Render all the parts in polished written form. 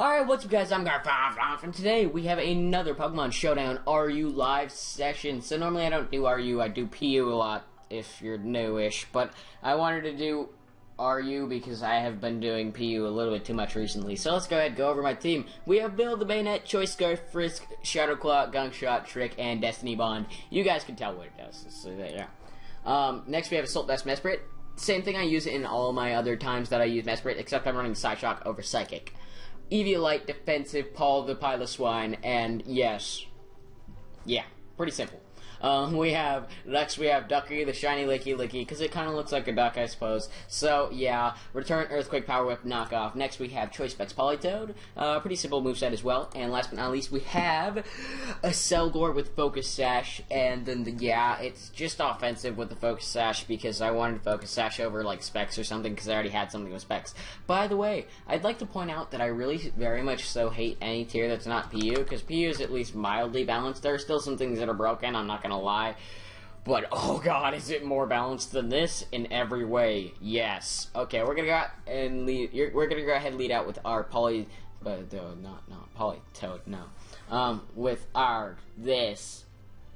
Alright, what's up guys, I'm Garfield, and today we have another Pokemon Showdown RU live session. So normally I don't do RU, I do PU a lot, if you're newish, but I wanted to do RU because I have been doing PU a little bit too much recently. So let's go ahead and go over my team. We have Bill, the Bayonet, Choice Scarf, Frisk, Shadow Claw, Gunk Shot, Trick, and Destiny Bond. You guys can tell what it does, so yeah. Next we have Assault Vest Mesprit. Same thing I use in all my other times that I use Mesprit, except I'm running Psyshock over Psychic. Eviolite, Defensive, Paul the Piloswine, and yes. Yeah, pretty simple. Next we have Ducky, the shiny Lickilicky, because it kind of looks like a duck, I suppose. So, yeah, Return, Earthquake, Power Whip, Knockoff. Next we have Choice Specs Politoed, pretty simple moveset as well. And last but not least, we have a Selgor with Focus Sash, and then, it's just offensive with the Focus Sash, because I wanted Focus Sash over, like, Specs or something, because I already had something with Specs. By the way, I'd like to point out that I really very much so hate any tier that's not PU, because PU is at least mildly balanced. There are still some things that are broken, I'm not gonna lie, but oh god, is it more balanced than this in every way? Yes. Okay, we're gonna go out and lead. We're gonna go ahead and lead out with our Politoed, no. With our this.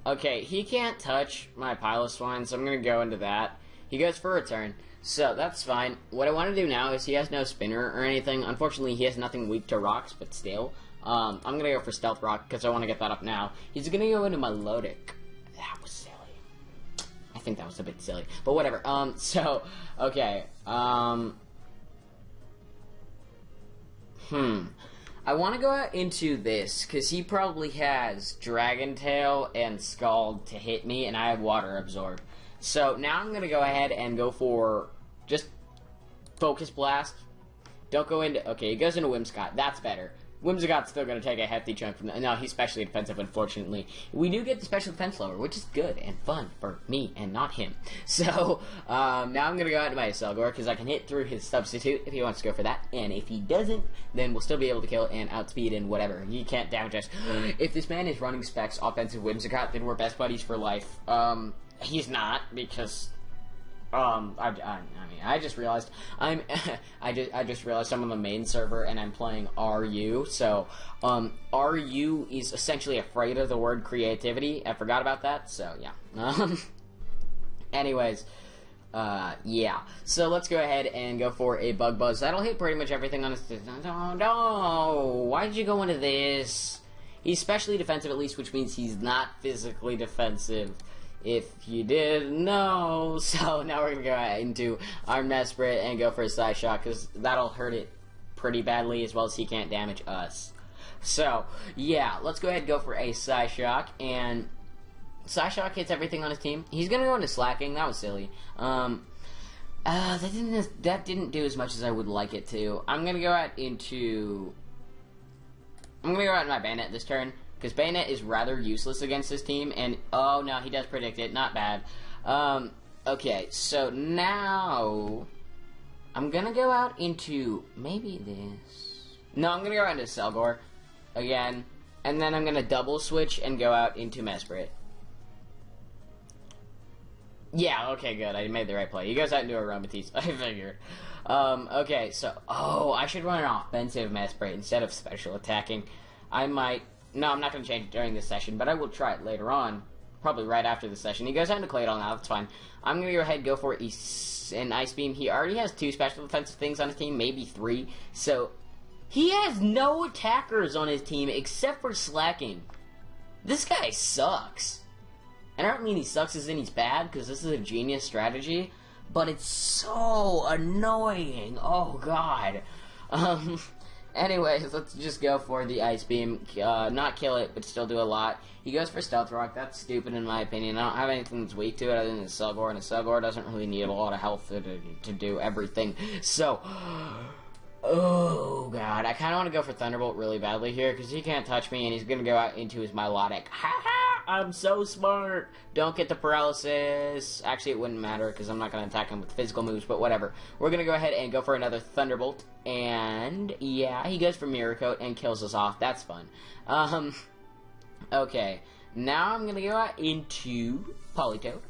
Okay, he can't touch my Piloswine, so I'm gonna go into that. He goes for a turn, so that's fine. What I want to do now is he has no spinner or anything. Unfortunately, he has nothing weak to rocks, but still. I'm gonna go for Stealth Rock because I want to get that up now. He's gonna go into Melodic. That was silly. I think that was a bit silly, but whatever. Okay. I want to go out into this because he probably has Dragon Tail and Scald to hit me, and I have Water Absorb. So now I'm gonna go ahead and go for just Focus Blast. Don't go into. Okay, he goes into Whimsicott. That's better. Whimsicott's still going to take a hefty chunk from that. No, he's specially defensive, unfortunately. We do get the special defense lower, which is good and fun for me and not him. So, now I'm going to go out to my Selgor, because I can hit through his substitute if he wants to go for that. And if he doesn't, then we'll still be able to kill and outspeed and whatever. He can't damage us. If this man is running Specs offensive Whimsicott, then we're best buddies for life. He's not, because... I just realized I just realized I'm on the main server and I'm playing RU. So, RU is essentially afraid of the word creativity. I forgot about that. So yeah. Anyways, yeah. So let's go ahead and go for a Bug Buzz. That'll hit pretty much everything on his. No, why did you go into this? He's specially defensive at least, which means he's not physically defensive. If you didn't know. So now we're going to go into our Mesprit and go for a Psyshock, because that'll hurt it pretty badly, as well as he can't damage us. So, yeah, let's go ahead and go for a Psyshock, and Psyshock hits everything on his team. He's going to go into Slacking. That was silly. That didn't do as much as I would like it to. I'm going to go out into my Bayonet this turn, because Bayonet is rather useless against this team, and oh no, he does predict it, not bad. Okay, so now I'm gonna go out into maybe this. No, I'm gonna go out into Selgor again, and then I'm gonna double switch and go out into Mesprit. Yeah, okay, good. I made the right play. He goes out into Aromatisse. I figured. Okay, so I should run an offensive Mesprit instead of special attacking. I might. No, I'm not going to change it during this session, but I will try it later on. Probably right after the session. He goes out to Claydol now, that's fine. I'm going to go ahead and go for an Ice Beam. He already has 2 special defensive things on his team, maybe 3. So, he has no attackers on his team except for Slacking. This guy sucks. And I don't mean he sucks as in he's bad, because this is a genius strategy, but it's so annoying. Oh, God. Anyways, let's just go for the Ice Beam. Not kill it, but still do a lot. He goes for Stealth Rock. That's stupid in my opinion. I don't have anything that's weak to it other than the Selgor, and the Selgor doesn't really need a lot of health to do everything. So, oh god, I kind of want to go for Thunderbolt really badly here, because he can't touch me, and he's going to go out into his Milotic. Ha ha! I'm so smart! Don't get the paralysis. Actually, it wouldn't matter, because I'm not going to attack him with physical moves, but whatever. We're going to go ahead and go for another Thunderbolt, and yeah, he goes for Mirror Coat and kills us off. That's fun. Okay, now I'm going to go out into Politoed.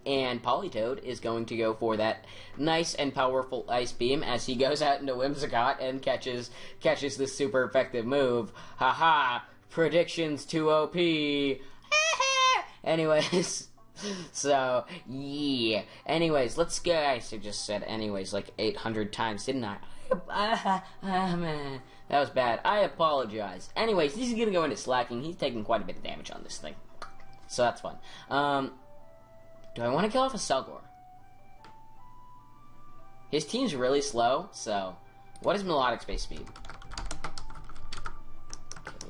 and Politoed is going to go for that nice and powerful Ice Beam as he goes out into Whimsicott and catches this super effective move. Haha! Predictions too OP. Anyways, so yeah. Anyways, let's go. I just said anyways like 800 times, didn't I? Man, that was bad. I apologize. Anyways, he's gonna go into slacking. He's taking quite a bit of damage on this thing, so that's fun. Do I want to kill off a Selgor? His team's really slow, so what is Melodic Space Speed?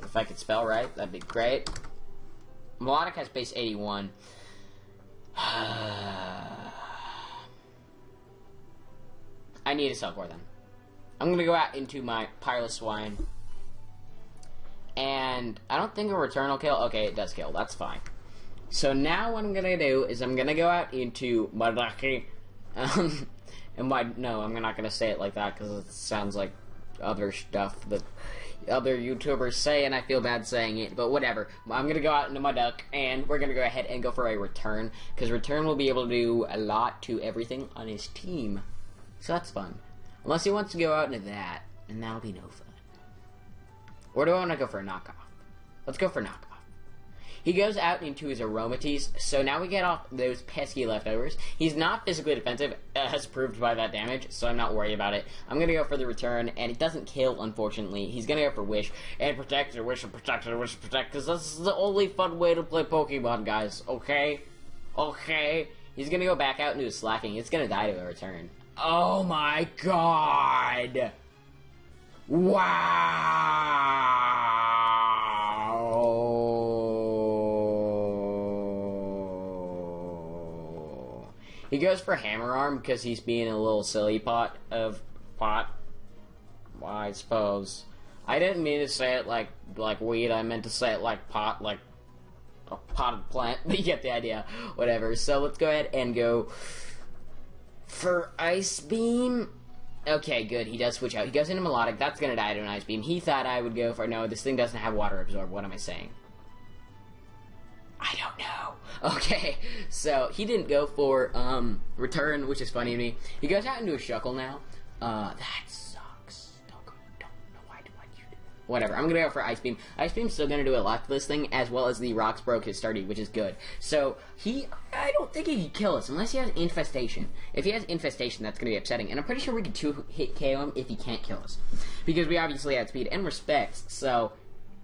If I could spell right, that'd be great. Melodic has base 81. I need a Selgor then. I'm gonna go out into my Piloswine. And I don't think a return will kill. Okay, it does kill. That's fine. So now what I'm gonna do is I'm gonna go out into Madaki. And no, I'm not gonna say it like that because it sounds like other stuff that other YouTubers say, and I feel bad saying it, but whatever. I'm gonna go out into my duck, and we're gonna go ahead and go for a return, because return will be able to do a lot to everything on his team. So that's fun. Unless he wants to go out into that, and that'll be no fun. Or do I want to go for a knockoff? Let's go for knockoff. He goes out into his Aromatisse, so now we get off those pesky leftovers. He's not physically defensive, as proved by that damage, so I'm not worried about it. I'm going to go for the return, and it doesn't kill, unfortunately. He's going to go for Wish, and Protect, and Wish, and Protect, and Wish, and Protect, because this is the only fun way to play Pokemon, guys, okay? Okay? He's going to go back out into his slacking. It's going to die to a return. Oh my god! Wow! He goes for Hammer Arm because he's being a little silly pot. Well, I suppose. I didn't mean to say it like weed. I meant to say it like pot, like a potted plant. But you get the idea. Whatever. So let's go ahead and go for Ice Beam. Okay, good. He does switch out. He goes into Melodic. That's going to die to an Ice Beam. He thought I would go for... No, this thing doesn't have Water Absorb. What am I saying? I don't know. Okay, so he didn't go for Return, which is funny to me. He goes out into a Shuckle now. That sucks. Don't know why do I do that. Whatever. I'm going to go for Ice Beam. Ice Beam's still going to do a lot to this thing, as well as the Rocks broke his Stardy, which is good. So, I don't think he can kill us, unless he has Infestation. If he has Infestation, that's going to be upsetting. And I'm pretty sure we could 2-hit KO him if he can't kill us. Because we obviously had speed and respects, so...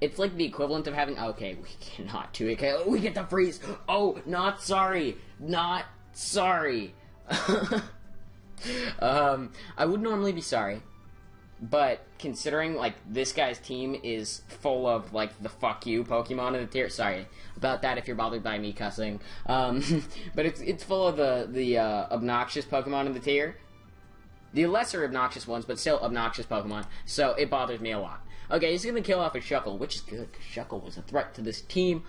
It's like the equivalent of having... Okay, we cannot 2-hit KO. We get the freeze! Oh, not sorry! Not sorry! I would normally be sorry. But considering, like, this guy's team is full of, like, the fuck you Pokemon in the tier... Sorry about that if you're bothered by me cussing. But it's full of the obnoxious Pokemon in the tier. The lesser obnoxious ones, but still obnoxious Pokemon. So it bothers me a lot. Okay, he's going to kill off a Shuckle, which is good, because Shuckle was a threat to this team.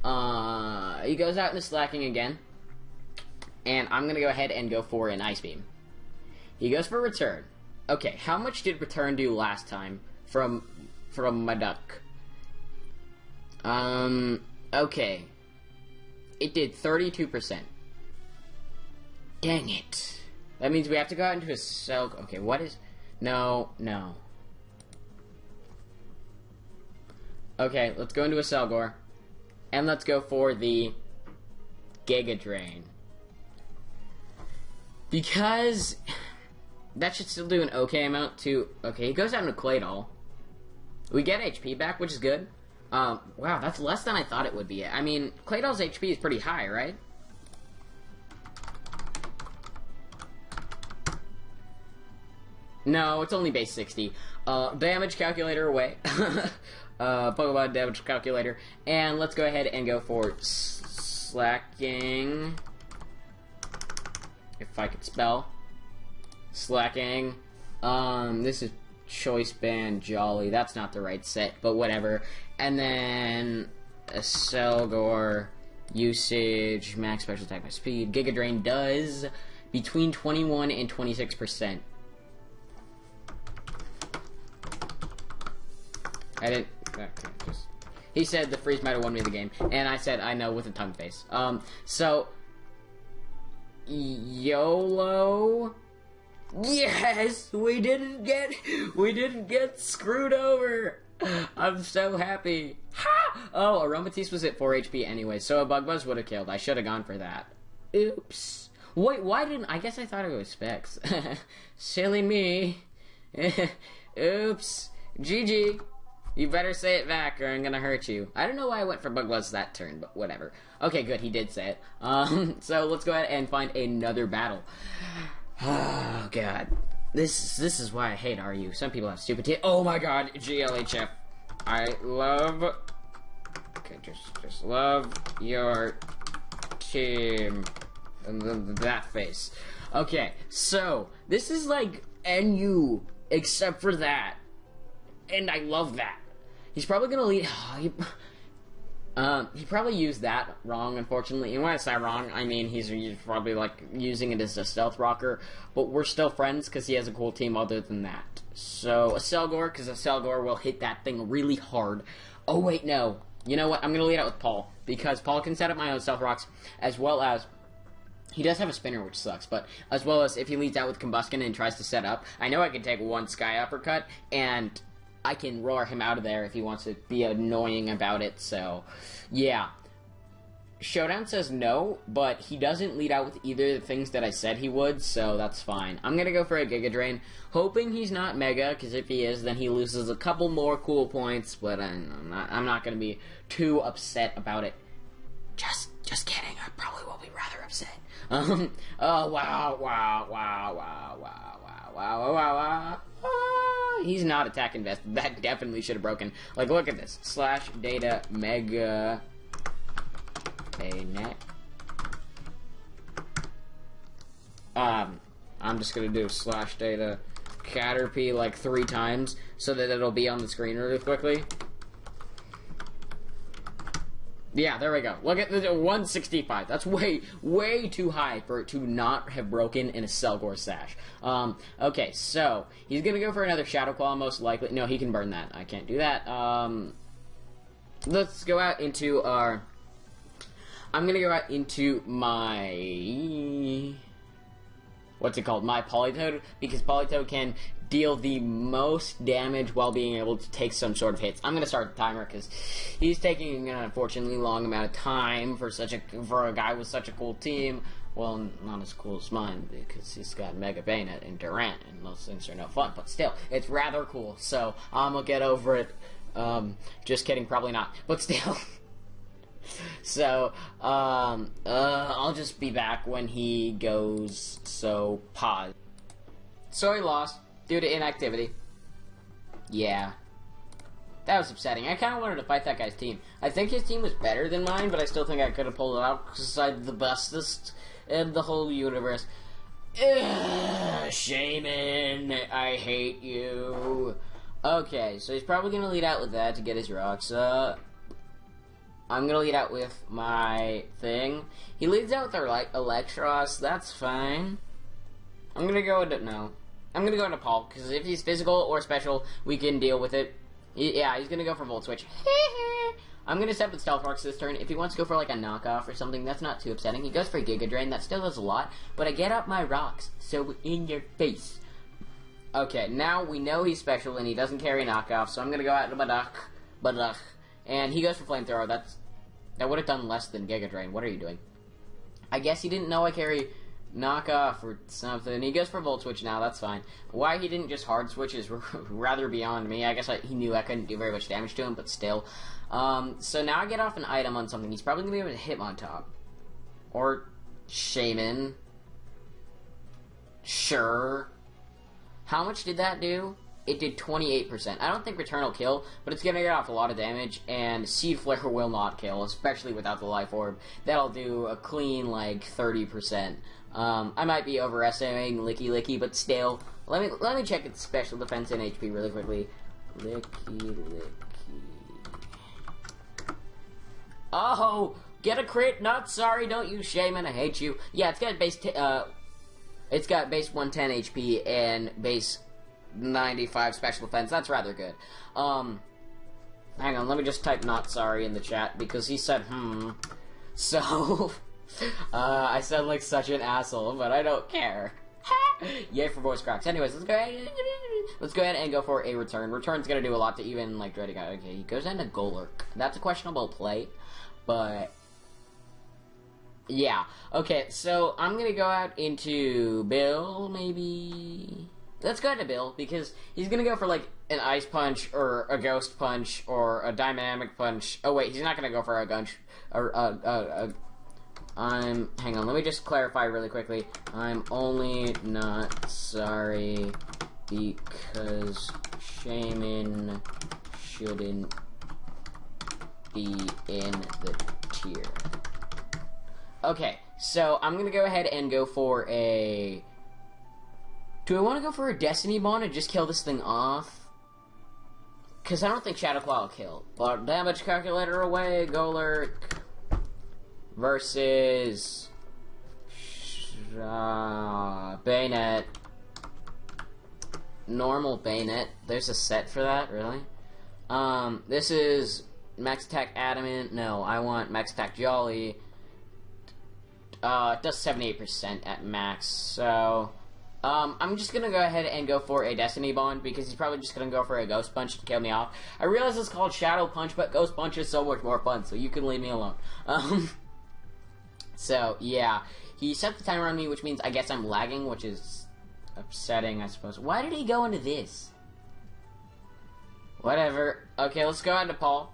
He goes out into Slacking again. And I'm going to go ahead and go for an Ice Beam. He goes for Return. Okay, how much did Return do last time from my duck? Okay. It did 32%. Dang it. That means we have to go out into a cell... Okay, what is... No. Okay, let's go into a Selgor. And let's go for the Giga Drain. Because that should still do an okay amount to... Okay, he goes out into Claydol. We get HP back, which is good. Wow, that's less than I thought it would be. I mean, Claydol's HP is pretty high, right? No, it's only base 60. Damage calculator away. Pokemon damage calculator. And let's go ahead and go for Slacking. If I could spell. Slacking. This is Choice Band Jolly. That's not the right set, but whatever. And then a Selgor usage, max special attack by speed. Giga Drain does between 21 and 26%. I didn't... He said the freeze might have won me the game, and I said I know with a tongue face. So YOLO. Yes, we didn't get screwed over. I'm so happy. Ha! Oh, Aromatisse was at 4 HP anyway, so a Bug Buzz would have killed. I should have gone for that. Oops. Wait, why didn't... I guess I thought it was Specs. Silly me. Oops. GG. You better say it back or I'm gonna hurt you. I don't know why I went for Bug Buzz that turn, but whatever. Okay, good, he did say it. So let's go ahead and find another battle. Oh, God. This is why I hate RU. Some people have stupid teeth. Oh my God, GLHF. I love... Okay, just love your team. And that face. Okay, so, this is like NU, except for that. And I love that. He's probably gonna lead... he probably used that wrong, unfortunately. And when I say wrong, I mean he's probably, like, using it as a stealth rocker. But we're still friends, because he has a cool team other than that. So, a Selgor, because a Selgor will hit that thing really hard. Oh, wait, no. You know what? I'm gonna lead out with Paul. Because Paul can set up my own stealth rocks, as well as... He does have a spinner, which sucks, but as well as if he leads out with Combustion and tries to set up, I know I can take one Sky Uppercut, and... I can roar him out of there if he wants to be annoying about it, so, yeah. Showdown says no, but he doesn't lead out with either of the things that I said he would, so that's fine. I'm gonna go for a Giga Drain, hoping he's not Mega, because if he is, then he loses a couple more cool points, but I'm not gonna be too upset about it. Just kidding, I probably will be rather upset. Oh, wow. He's not attack invested. That definitely should have broken. Like, look at this. Slash data mega net. I'm just gonna do slash data Caterpie like 3 times so that it'll be on the screen really quickly. Yeah, there we go. Look at the 165. That's way too high for it to not have broken in a Selgor Sash. Okay, so he's gonna go for another Shadow Claw, most likely. No, he can burn that. I can't do that. Let's go out into our... I'm gonna go out into my... What's it called? My Politoed, because Politoed can deal the most damage while being able to take some sort of hits. I'm gonna start the timer because he's taking an unfortunately long amount of time for a guy with such a cool team. Well, not as cool as mine because he's got Mega Bayonet and Durant, and those things are no fun. But still, it's rather cool. So I'm gonna get over it. Just kidding, probably not. But still. So, I'll just be back when he goes, so, pause. So he lost, due to inactivity. Yeah. That was upsetting. I kind of wanted to fight that guy's team. I think his team was better than mine, but I still think I could have pulled it out, because I'm the bestest in the whole universe. Ugh, Shaman, I hate you. Okay, so he's probably going to lead out with that to get his rocks up. I'm gonna lead out with my thing. He leads out with our Electros, that's fine. I'm gonna go into, no. I'm gonna go into Paul, because if he's physical or special, we can deal with it. Yeah, he's gonna go for Volt Switch. I'm gonna set up with Stealth Rocks this turn. If he wants to go for like a knockoff or something, that's not too upsetting. He goes for Giga Drain, that still does a lot, but I get up my rocks, so in your face. Okay, now we know he's special and he doesn't carry knockoff, so I'm gonna go out to Badach. And he goes for Flamethrower. That would have done less than Giga Drain. What are you doing? I guess he didn't know I carry knockoff or something. He goes for Volt Switch now. That's fine. Why he didn't just Hard Switch is rather beyond me. I guess he knew I couldn't do very much damage to him, but still. So now I get off an item on something. He's probably going to be able to Hitmontop. Or Shaman. Sure. How much did that do? It did 28%. I don't think Return will kill, but it's going to get off a lot of damage, and Seed Flare will not kill, especially without the Life Orb. That'll do a clean, like, 30%. I might be overestimating Lickilicky, but still. Let me check its special defense and HP really quickly. Lickilicky. Oh! Get a crit! Not sorry, don't use Shaman, I hate you. Yeah, it's got base 110 HP and base 95 special defense. That's rather good. Hang on, let me just type not sorry in the chat because he said So I sound like such an asshole, but I don't care. Yay for voice cracks. Anyways, let's go ahead and go for a return. Return's gonna do a lot to even like Dready guy. Okay, he goes into Golurk. That's a questionable play, but yeah. Okay, so I'm gonna go out into Bill, maybe. Let's go into Bill because he's gonna go for like an ice punch or a ghost punch or a dynamic punch. Oh wait, he's not gonna go for a gun or hang on, let me just clarify really quickly. I'm only not sorry because Shaman shouldn't be in the tier. Okay, so I'm gonna go ahead and go for a... Do I want to go for a Destiny Bond and just kill this thing off? Because I don't think Shadow Claw will kill. But damage calculator away, Golurk. Versus Bayonet. Normal Bayonet. There's a set for that, really? This is Max Attack Adamant. No, I want Max Attack Jolly. It does 78% at max, so I'm just gonna go ahead and go for a Destiny Bond because he's probably just gonna go for a Ghost Punch to kill me off. I realize it's called Shadow Punch, but Ghost Punch is so much more fun, so you can leave me alone. So, yeah. He set the timer on me, which means I guess I'm lagging, which is upsetting, I suppose. Why did he go into this? Whatever. Okay, let's go into Paul.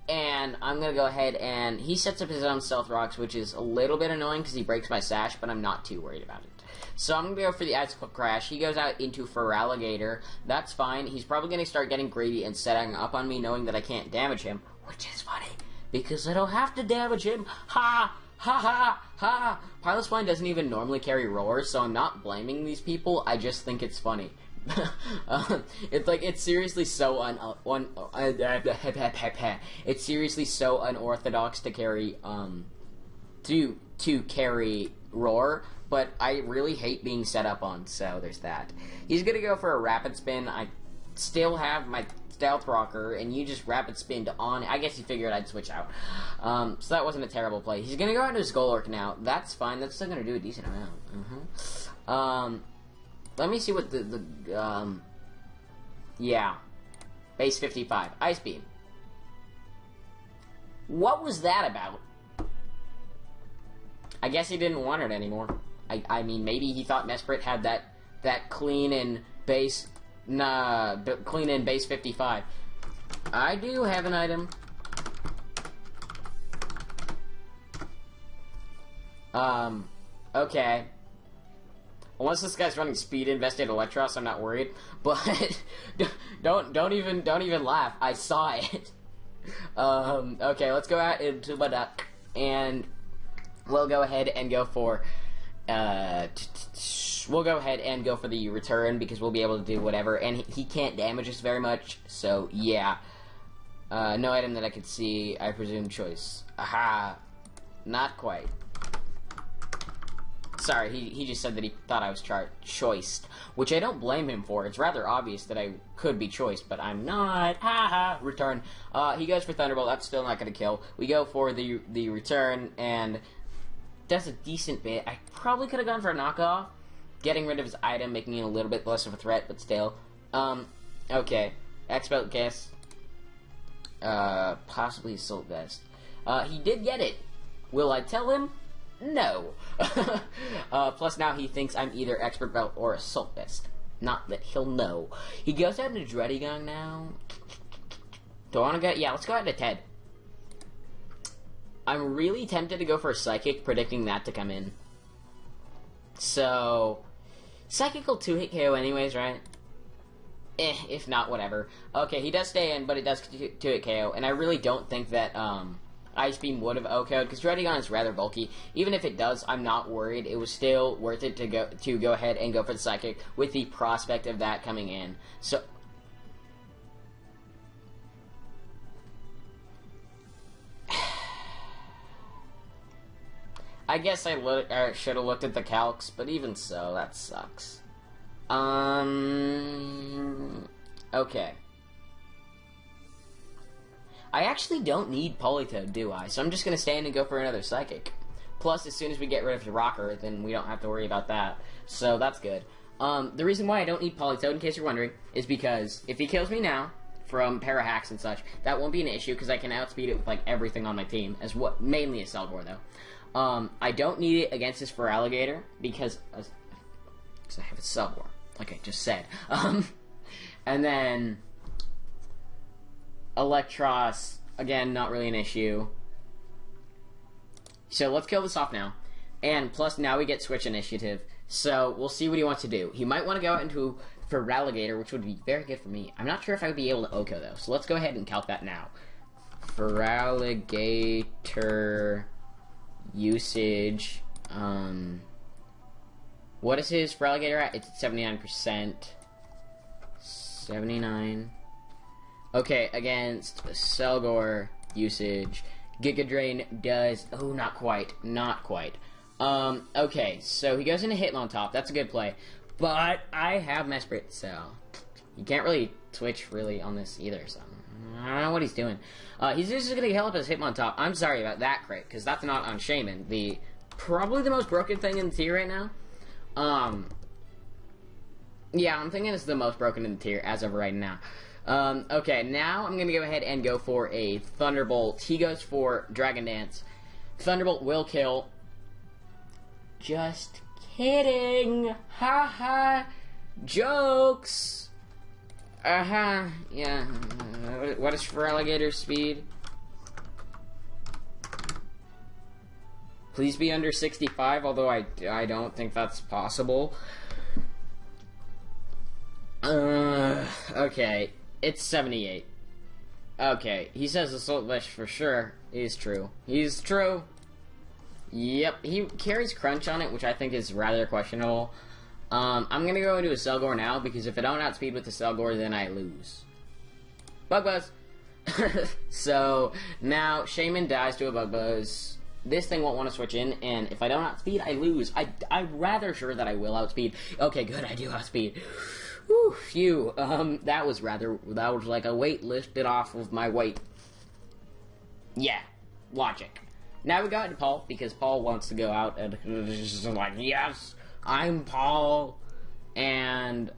And I'm going to go ahead and... He sets up his own Stealth Rocks, which is a little bit annoying because he breaks my sash, but I'm not too worried about it. So I'm going to go for the Icicle Crash. He goes out into Feraligatr. That's fine. He's probably going to start getting greedy and setting up on me, knowing that I can't damage him, which is funny, because I don't have to damage him. Ha! Ha ha ha! Pilot Spine doesn't even normally carry Roar, so I'm not blaming these people. I just think it's funny. It's seriously so it's seriously so unorthodox to carry to carry Roar, but I really hate being set up on. So there's that. He's gonna go for a Rapid Spin. I still have my Stealth Rocker, and you just Rapid Spinned on. I guess he figured I'd switch out. So that wasn't a terrible play. He's gonna go into his Golurk now. That's fine. That's still gonna do a decent amount. Let me see what yeah. Base 55. Ice Beam. What was that about? I guess he didn't want it anymore. I mean, maybe he thought Mesprit had that clean and base... Nah, clean in base 55. I do have an item. Okay. Unless this guy's running Speed Invested Electros, I'm not worried. But don't even laugh. I saw it. Okay, let's go out into my duck, and we'll go ahead and go for we'll go ahead and go for the return because we'll be able to do whatever, and he can't damage us very much, so yeah. No item that I could see, I presume choice. Aha! Not quite. Sorry, he just said that he thought I was choiced, which I don't blame him for. It's rather obvious that I could be choiced, but I'm not. Haha! Return. He goes for Thunderbolt. That's still not going to kill. We go for the return, and does a decent bit. I probably could have gone for a knockoff, getting rid of his item, making it a little bit less of a threat, but still. Okay. Expelt Guess. Possibly Assault Vest. He did get it. Will I tell him? No. Plus now he thinks I'm either Expert Belt or Assault Vest. Not that he'll know. He goes out into Dready Gong now. Do I want to go? Yeah, let's go out to Ted. I'm really tempted to go for a Psychic, predicting that to come in. So, Psychic will 2-hit KO anyways, right? If not, whatever. Okay, he does stay in, but it does 2-hit KO, and I really don't think that, Ice Beam would have OHKO'd, because Dreadigon is rather bulky. Even if it does, I'm not worried. It was still worth it to go ahead and go for the Psychic, with the prospect of that coming in. So, I guess I should have looked at the calcs, but even so, that sucks. Okay. I actually don't need Politoed, do I? So I'm just gonna stay in and go for another Psychic. Plus, as soon as we get rid of the rocker, then we don't have to worry about that. So that's good. The reason why I don't need Politoed, in case you're wondering, is because if he kills me now, from para hacks and such, that won't be an issue because I can outspeed it with like everything on my team, mainly a Selgor though. I don't need it against this for alligator because I have a Selgor, like I just said. And then Electros, again, not really an issue. So let's kill this off now. And plus now we get switch initiative. So we'll see what he wants to do. He might want to go out into for Ralligator, which would be very good for me. I'm not sure if I would be able to Oko though. So let's go ahead and calc that now. For Ralligator usage, what is his Ralligator at? It's at 79%. 79. Okay, against Selgor usage, Giga Drain does, oh, not quite, okay, so he goes into Hitler on top, that's a good play, but I have Mesprit, so you can't really switch really on this either, so I don't know what he's doing. He's just gonna heal up his Hitmon top. I'm sorry about that crit, because that's not on Shaman, probably the most broken thing in the tier right now. Yeah, I'm thinking it's the most broken in the tier as of right now. Okay, now I'm gonna go ahead and go for a Thunderbolt. He goes for Dragon Dance. Thunderbolt will kill. Just kidding. Haha. Jokes. Yeah. What is for alligator speed? Please be under 65, although I don't think that's possible. Okay. It's 78. Okay, he says Assault Vest for sure is true. He's true. Yep, he carries Crunch on it, which I think is rather questionable. I'm gonna go into a Selgor now, because if I don't outspeed with the Selgor, then I lose. Bug Buzz! So, now, Shaman dies to a Bug Buzz. This thing won't want to switch in, and if I don't outspeed, I lose. I'm rather sure that I will outspeed. Okay, good, I do outspeed. Whew, phew. That was like a weight lifted off of my weight. Yeah, logic. Now we got into Paul, because Paul wants to go out and just like, yes, I'm Paul. And,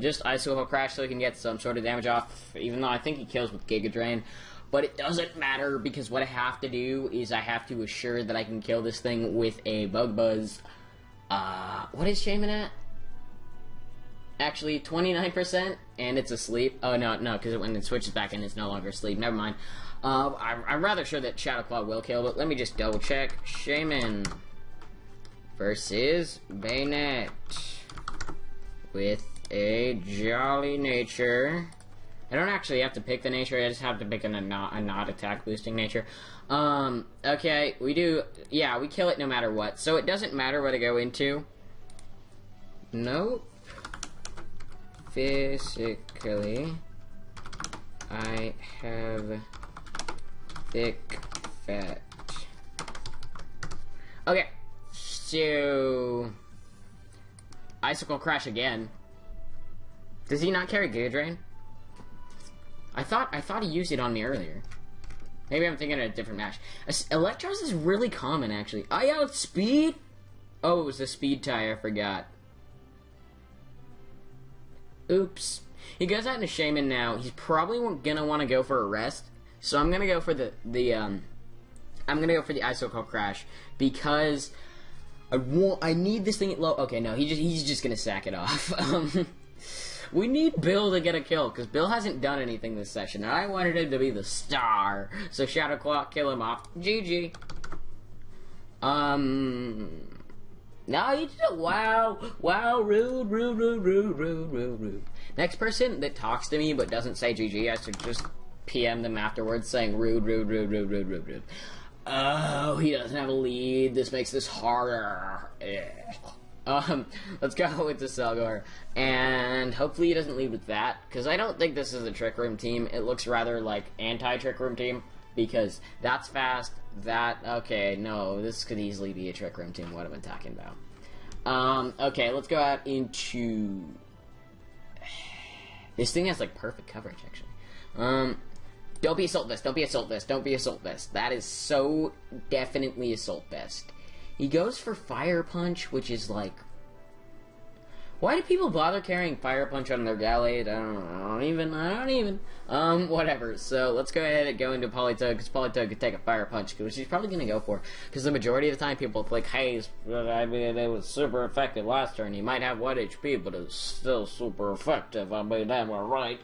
just Icicle Crash so he can get some sort of damage off, even though I think he kills with Giga Drain. But it doesn't matter, because what I have to do is I have to assure that I can kill this thing with a Bug Buzz. What is Shaman at? Actually, 29%, and it's asleep. Oh, no, because when it switches back in, it's no longer asleep. Never mind. I'm rather sure that Shadow Claw will kill, but let me just double check. Shaman versus Bayonet with a Jolly Nature. I don't actually have to pick the nature, I just have to pick a not attack boosting nature. Okay, we kill it no matter what, so it doesn't matter what I go into. Nope. Physically, I have thick fat. Okay, so Icicle Crash again. Does he not carry Giga Drain? I thought he used it on me earlier. Maybe I'm thinking of a different match. Electros is really common, actually. I outspeed? Oh, it was the speed tie, I forgot. Oops. He goes out into Shaman now. He's probably gonna want to go for a rest. So I'm gonna go for the Icicle Crash because I need this thing at low. Okay, no, he's just gonna sack it off. We need Bill to get a kill because Bill hasn't done anything this session, and I wanted him to be the star. So Shadow Claw, kill him off. GG. No, you did it. Wow, rude. Next person that talks to me but doesn't say GG, I should just PM them afterwards saying rude. Oh, he doesn't have a lead. This makes this harder. Let's go with the Selgor, and hopefully he doesn't lead with that, because I don't think this is a Trick Room team. It looks rather like anti-Trick Room team, because that's fast, okay, no, this could easily be a Trick Room team, what am I talking about? Okay, let's go out into... This thing has, like, perfect coverage, actually. Don't be Assault Vest, don't be Assault Vest, don't be Assault Vest. That is so definitely Assault Vest. He goes for Fire Punch, which is like... Why do people bother carrying Fire Punch on their Gallade? I don't even. Whatever. So, let's go ahead and go into Politoed, because Politoed could take a Fire Punch, which he's probably going to go for. Because the majority of the time, people think, hey, I mean, it was super effective last turn. He might have 1 HP, but it's still super effective. I mean, damn right.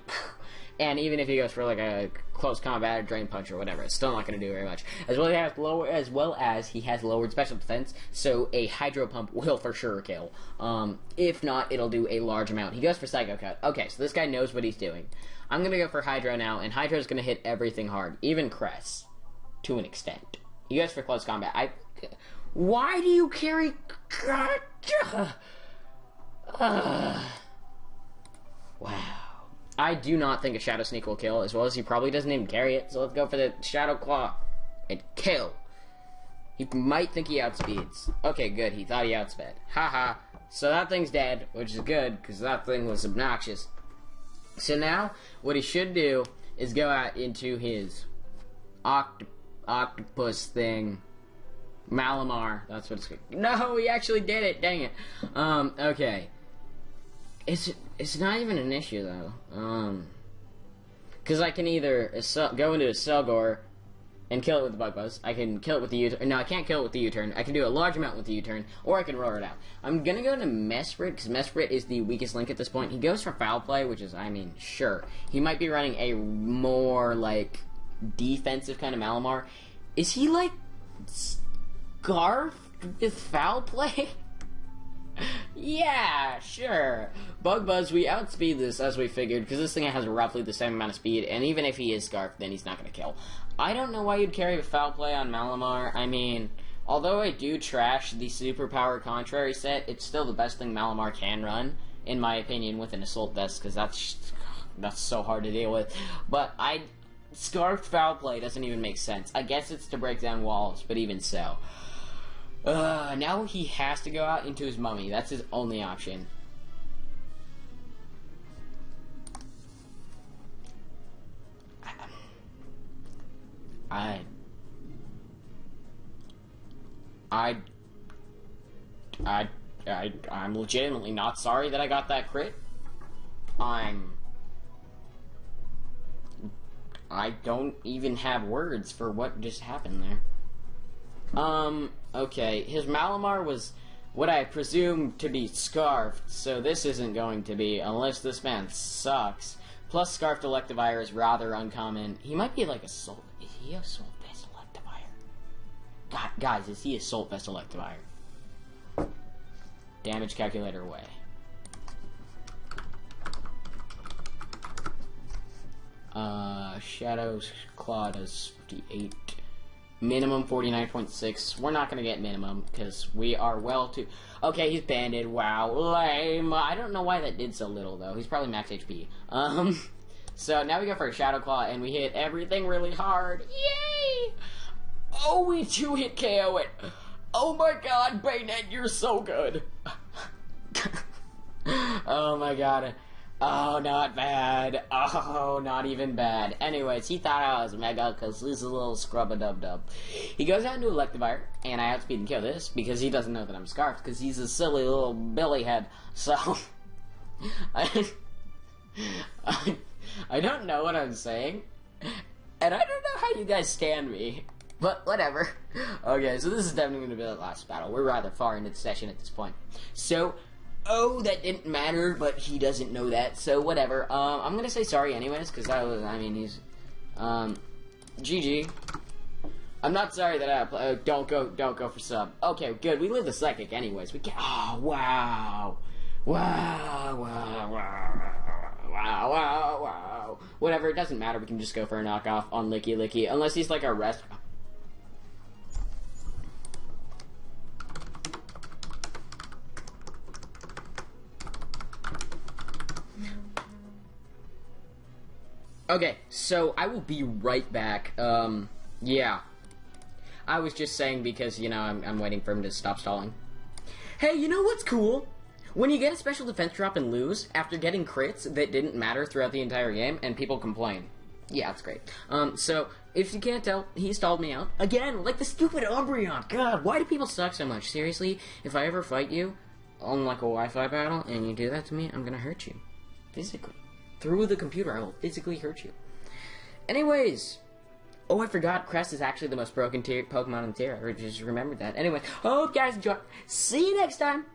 And even if he goes for like a close combat or drain punch or whatever, it's still not going to do very much. As well as he has lowered special defense, so a Hydro Pump will for sure kill. If not, it'll do a large amount. He goes for Psycho Cut. Okay, so this guy knows what he's doing. I'm going to go for Hydro now, and Hydro's going to hit everything hard, even Cress, to an extent. He goes for close combat. Why do you carry... Wow. I do not think a Shadow Sneak will kill, as well as he probably doesn't even carry it, so let's go for the Shadow Claw and kill. He might think he outspeeds. Okay, good, he thought he outsped. Haha. So that thing's dead, which is good, because that thing was obnoxious. So now, what he should do is go out into his octopus thing. Malamar, that's what it's called. No, he actually did it, dang it. Okay. It's not even an issue, though. Because I can either go into a Selgor and kill it with the Bug Buzz. I can kill it with the U-turn. No, I can't kill it with the U-turn. I can do a large amount with the U-turn, or I can roar it out. I'm going to go to Mesprit, because Mesprit is the weakest link at this point. He goes for Foul Play, which is, I mean, sure. He might be running a more, like, defensive kind of Malamar. Is he, like, scarfed with Foul Play? Yeah, sure. Bug Buzz, we outspeed this as we figured, because this thing has roughly the same amount of speed, and even if he is scarfed, then he's not going to kill. I don't know why you'd carry a Foul Play on Malamar. I mean, although I do trash the Superpower Contrary set, it's still the best thing Malamar can run, in my opinion, with an Assault Vest, because that's so hard to deal with. But Scarfed Foul Play doesn't even make sense. I guess it's to break down walls, but even so. Now he has to go out into his Mummy. That's his only option. I'm legitimately not sorry that I got that crit. I don't even have words for what just happened there. Okay, his Malamar was what I presume to be Scarfed, so this isn't going to be, unless this man sucks. Plus, Scarfed Electivire is rather uncommon. He might be like Assault... Is he Assault Vest Electivire? God, guys, is he Assault Vest Electivire? Damage calculator away. Shadow's Claw does 58. Minimum 49.6. We're not going to get minimum, because we are well too... Okay, he's banded. Wow, lame. I don't know why that did so little, though. He's probably max HP. So now we go for a Shadow Claw, and we hit everything really hard. Yay! Oh, we 2-hit KO it. Oh my god, Bayonet, you're so good. Oh my god. Oh, not bad. Oh, not even bad. Anyways, he thought I was mega because he's a little scrub-a-dub-dub. He goes out into Electivire, and I outspeed and kill this because he doesn't know that I'm Scarfed because he's a silly little billy head. So, I don't know what I'm saying, and I don't know how you guys stand me, but whatever. Okay, so this is definitely going to be the last battle. We're rather far into the session at this point. So, oh, that didn't matter, but he doesn't know that, so whatever. I'm gonna say sorry anyways, because he's, GG. I'm not sorry that don't go for sub. Okay, good, we live the Psychic anyways. We get, oh, wow. Wow. Whatever, it doesn't matter, we can just go for a knockoff on Lickilicky, unless he's like a rest. Okay, so I will be right back. Yeah. I was just saying because, you know, I'm waiting for him to stop stalling. Hey, you know what's cool? When you get a special defense drop and lose, after getting crits that didn't matter throughout the entire game, and people complain. Yeah, that's great. So, if you can't tell, he stalled me out. Again, like the stupid Umbreon. God, why do people suck so much? Seriously, if I ever fight you on, like, a Wi-Fi battle, and you do that to me, I'm gonna hurt you. Physically. Through the computer, I will physically hurt you. Anyways. Oh, I forgot, Crest is actually the most broken Pokemon in the tier. I just remembered that. Anyway, hope you guys enjoy. See you next time.